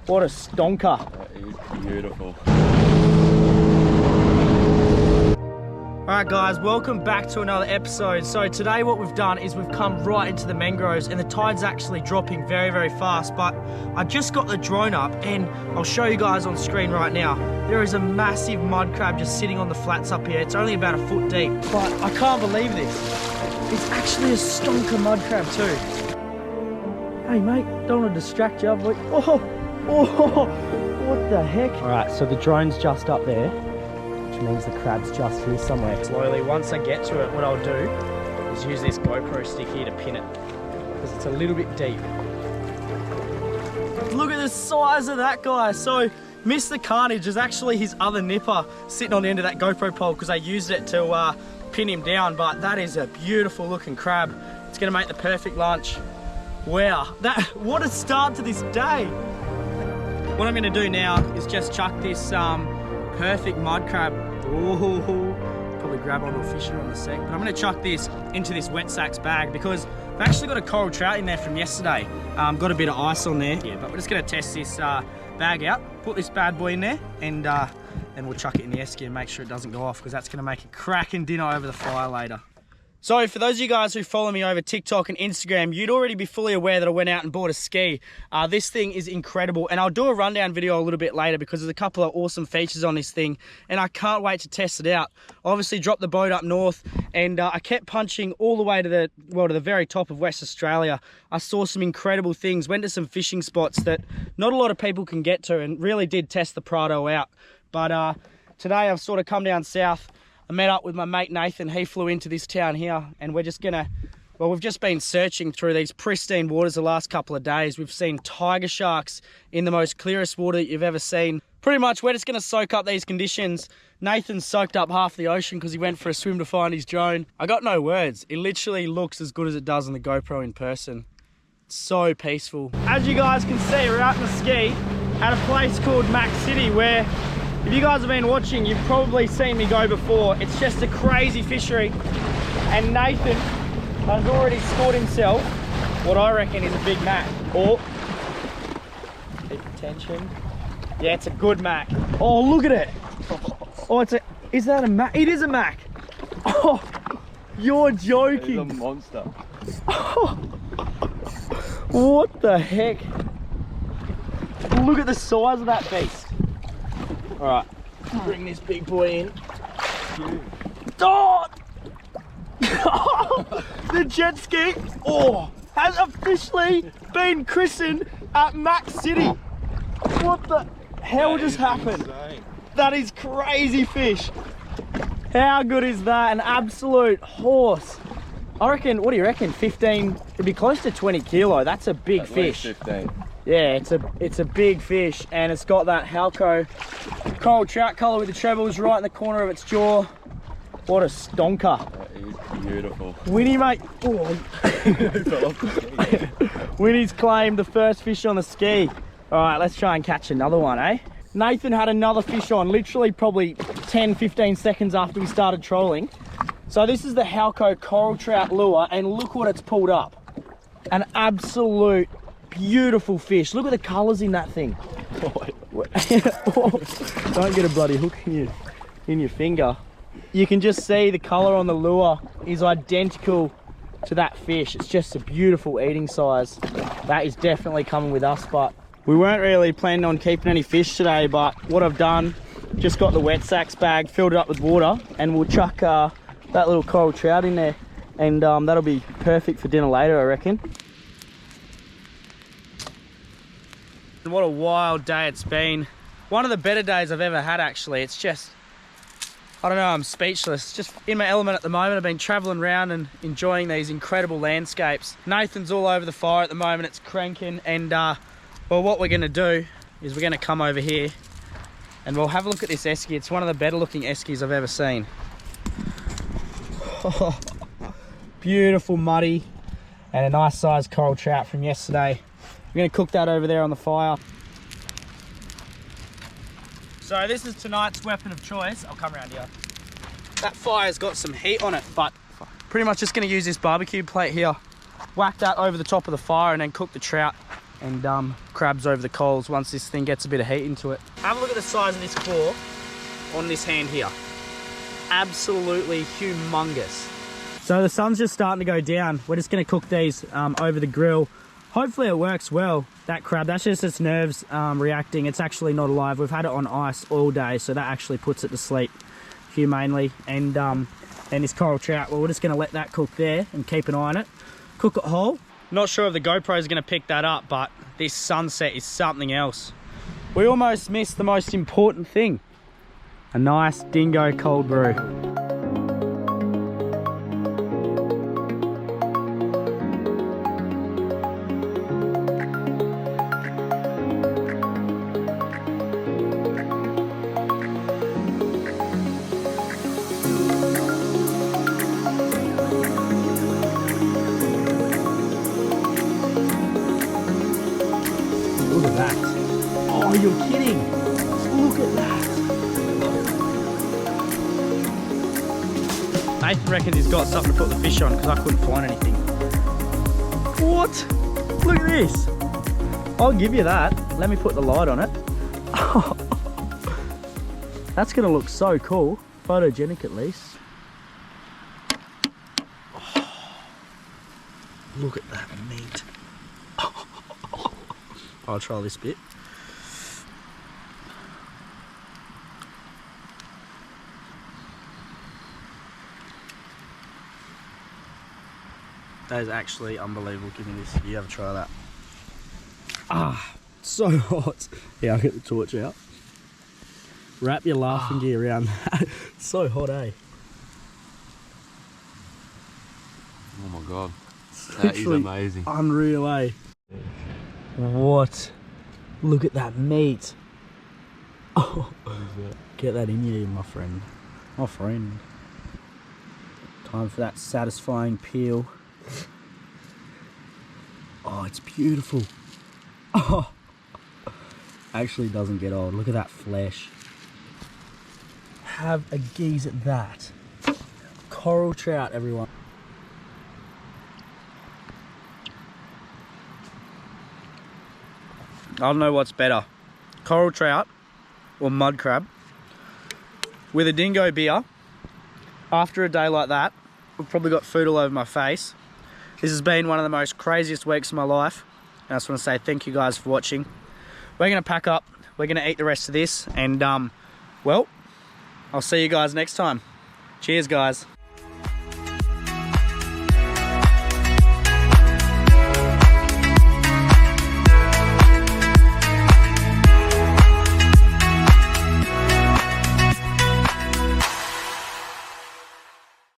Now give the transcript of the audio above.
What a stonker. That is beautiful. Alright guys, welcome back to another episode. So today what we've done is we've come right into the mangroves and the tide's actually dropping very, very fast. But I just got the drone up and I'll show you guys on screen right now. There is a massive mud crab just sitting on the flats up here. It's only about a foot deep, but I can't believe this. It's actually a stonker mud crab too. Hey mate, don't want to distract you. But oh, what the heck? Alright, so the drone's just up there, which means the crab's just here somewhere. Slowly, once I get to it, what I'll do is use this GoPro stick here to pin it, because it's a little bit deep. Look at the size of that guy. So, Mr. Carnage is actually his other nipper sitting on the end of that GoPro pole because I used it to pin him down, but that is a beautiful looking crab. It's going to make the perfect lunch. Wow, what a start to this day. What I'm going to do now is just chuck this perfect mud crab. Ooh, probably grab onto a fish in a sec, but I'm going to chuck this into this wet sacks bag because I've actually got a coral trout in there from yesterday. Got a bit of ice on there, yeah, but we're just going to test this bag out, put this bad boy in there, and we'll chuck it in the esky and make sure it doesn't go off because that's going to make a cracking dinner over the fire later. So for those of you guys who follow me over TikTok and Instagram, you'd already be fully aware that I went out and bought a ski. This thing is incredible, and I'll do a rundown video a little bit later because there's a couple of awesome features on this thing, and I can't wait to test it out. Obviously dropped the boat up north, and I kept punching all the way to the very top of West Australia. I saw some incredible things, went to some fishing spots that not a lot of people can get to, and really did test the Prado out. But today I've sort of come down south. I met up with my mate Nathan. He flew into this town here, and we're just gonna, well, we've just been searching through these pristine waters the last couple of days. We've seen tiger sharks in the most clearest water that you've ever seen. Pretty much we're just gonna soak up these conditions. Nathan soaked up half the ocean because he went for a swim to find his drone. I got no words. It literally looks as good as it does on the GoPro in person. It's so peaceful. As you guys can see, we're out in the ski at a place called Mac City where, if you guys have been watching, you've probably seen me go before. It's just a crazy fishery. And Nathan has already scored himself what I reckon is a big mac. Oh, keep attention. Yeah, it's a good mac. Oh, look at it. Oh, is that a mac? It is a mac. Oh, you're joking. It's a monster. Oh, what the heck? Look at the size of that beast. All right, bring this big boy in. Oh! The jet ski, has officially been christened at Mac City. What the hell just happened? Insane. That is crazy fish. How good is that? An absolute horse. I reckon, what do you reckon? 15, it'd be close to 20 kilo. That's a big fish. 15. Yeah, it's a big fish, and it's got that Halco coral trout colour with the trebles right in the corner of its jaw. What a stonker. That is beautiful. Winnie, mate. Oh. Winnie's claimed the first fish on the ski. All right, let's try and catch another one, eh? Nathan had another fish on literally probably 10-15 seconds after we started trolling. So this is the Halco coral trout lure, and look what it's pulled up. An absolute beautiful fish. Look at the colours in that thing. Don't get a bloody hook in your finger. You can just see the colour on the lure is identical to that fish. It's just a beautiful eating size. That is definitely coming with us, but we weren't really planning on keeping any fish today, but what I've done, just got the wet sacks bag, filled it up with water, and we'll chuck that little coral trout in there, and that'll be perfect for dinner later, I reckon. What a wild day it's been. One of the better days I've ever had, actually. It's just, I don't know, I'm speechless. Just in my element at the moment. I've been traveling around and enjoying these incredible landscapes. Nathan's all over the fire at the moment. It's cranking, and well, what we're gonna do is we're gonna come over here and we'll have a look at this esky. It's one of the better looking eskies I've ever seen. Oh, beautiful muddy and a nice sized coral trout from yesterday. We're going to cook that over there on the fire. So this is tonight's weapon of choice. I'll come around here. That fire's got some heat on it, but pretty much just going to use this barbecue plate here, whack that over the top of the fire, and then cook the trout and crabs over the coals once this thing gets a bit of heat into it. Have a look at the size of this claw on this hand here. Absolutely humongous. So the sun's just starting to go down. We're just going to cook these over the grill. Hopefully it works well. That crab, that's just its nerves reacting. It's actually not alive. We've had it on ice all day, so that actually puts it to sleep humanely. And this coral trout, well, we're just going to let that cook there and keep an eye on it. Cook it whole. Not sure if the GoPro is going to pick that up, but this sunset is something else. We almost missed the most important thing. A nice dingo cold brew. Look at that. Oh, you're kidding. Look at that. Nathan reckons he's got something to put the fish on because I couldn't find anything. What? Look at this. I'll give you that. Let me put the light on it. That's going to look so cool. Photogenic at least. Oh, look at that meat. I'll try this bit. That is actually unbelievable. Give me this. You have a try that. Ah, so hot. Yeah, I'll get the torch out. Wrap your laughing gear around that. It's so hot, eh? Oh my god. That is amazing. Unreal, eh? What? Look at that meat. Oh, get that in you, my friend. My friend. Time for that satisfying peel. Oh, it's beautiful. Oh, actually doesn't get old. Look at that flesh. Have a gaze at that. Coral trout, everyone. I don't know what's better, coral trout or mud crab. With a dingo beer, after a day like that, I've probably got food all over my face. This has been one of the most craziest weeks of my life. And I just want to say thank you guys for watching. We're going to pack up, we're going to eat the rest of this, and well, I'll see you guys next time. Cheers, guys.